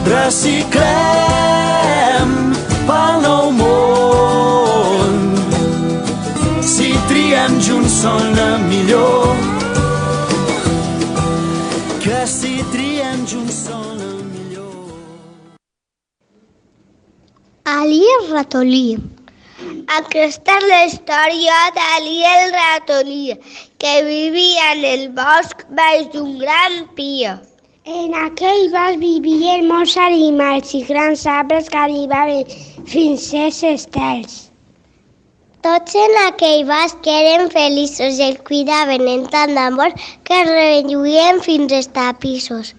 Reciclem pel nou món. Si triem junts sona millor. Que si triem junts sona millor. Ali el ratolí. Aquesta és la història d'Ali el ratolí, que vivia en el bosc baix d'un gran pi. En aquell bosc vivien molts animals i grans arbres que arribaven fins als estels. Tots en aquell bosc eren feliços i el cuidaven amb tant d'amor que es relluïen fins als tapissos.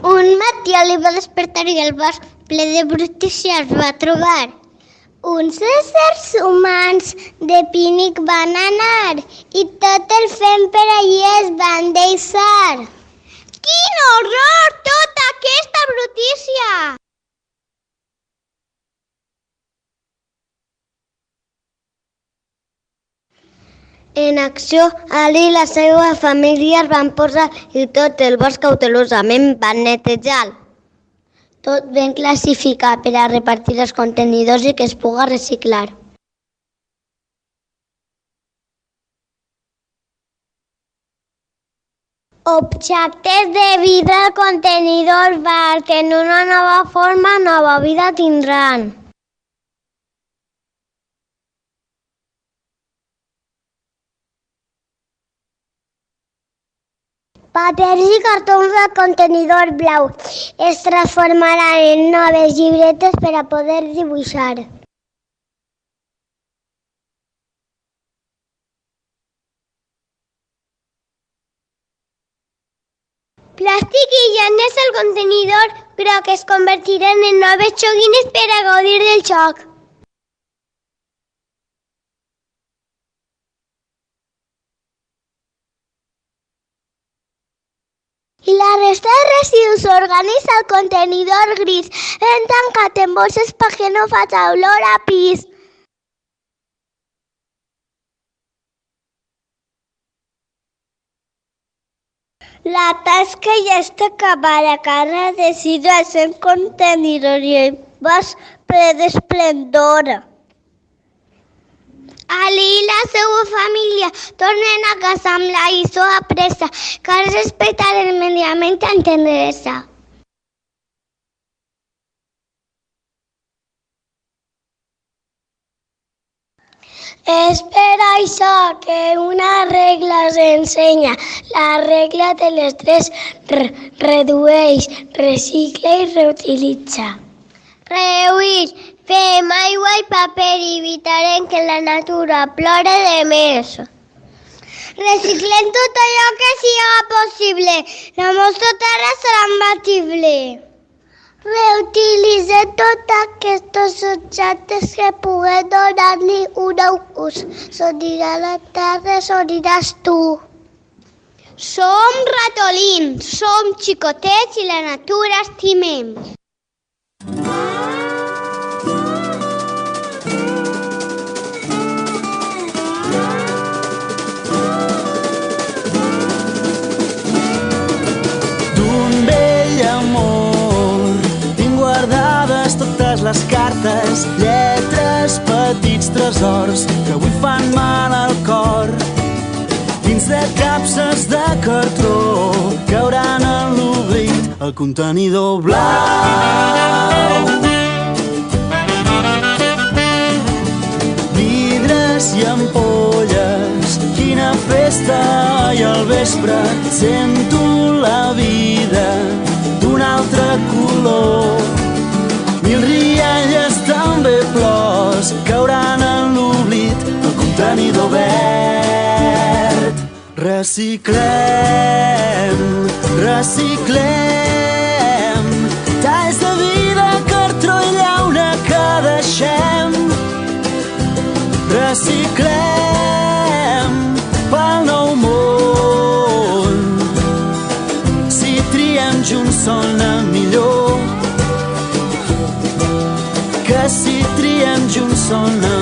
Un matí li va despertar i el bosc ple de brutícia es va trobar. Uns éssers humans de pínic van anar i tot el fem per allí es van deixar. Quin horror, tota aquesta brutícia! En acció, Ali i la seva família es van posar i tot el bosc cautelosament van netejar. Tot ben classificat per a repartir els contenidors i que es pugui reciclar. Objectes de vidre al contenidor perquè en una nova forma, nova vida tindran. Papers i cartons del contenidor blau es transformaran en noves llibretes per a poder dibuixar. Plàstic i llanes al contenidor groc es convertiran en noves joguines per a gaudir del joc. I la resta de residus orgànics al contenidor gris ben tancat en bosses perquè no faci olor a pis. La tasca ja està acabada. Cada residu al seu contenidor i el bosc ple d'esplendor. Ali i la seva família tornen a casa amb la lliçó apresa. Cal respectar el medi ambient amb tendresa. És per això que una regla s'ensenya. La regla de les 3 redueix, recicla i reutilitza. Reduir. Fem aigua i paper i evitarem que la natura plore de més. Reciclem tot allò que siga possible. La nostra terra serà imbatible. Reutilitzem tots aquests objectes que puguem donar-li un nou ús. S'unirà la terra, s'uniràs tu. Som ratolins, som xicotets i la natura estimem. Les cartes, lletres, petits tresors que avui fan mal al cor. Dins de capses de cartró cauran en l'oblit el contenidor blau. Vidres i ampolles, quina festa, i al vespre sento la vida d'un altre color. Mil rialles, també plors, cauran en l'oblit el contenidor verd. Reciclem, reciclem, talls de vida, cartró i llauna que deixem. Reciclem pel nou món. Si triem junts sona millor. Que si triem junts sona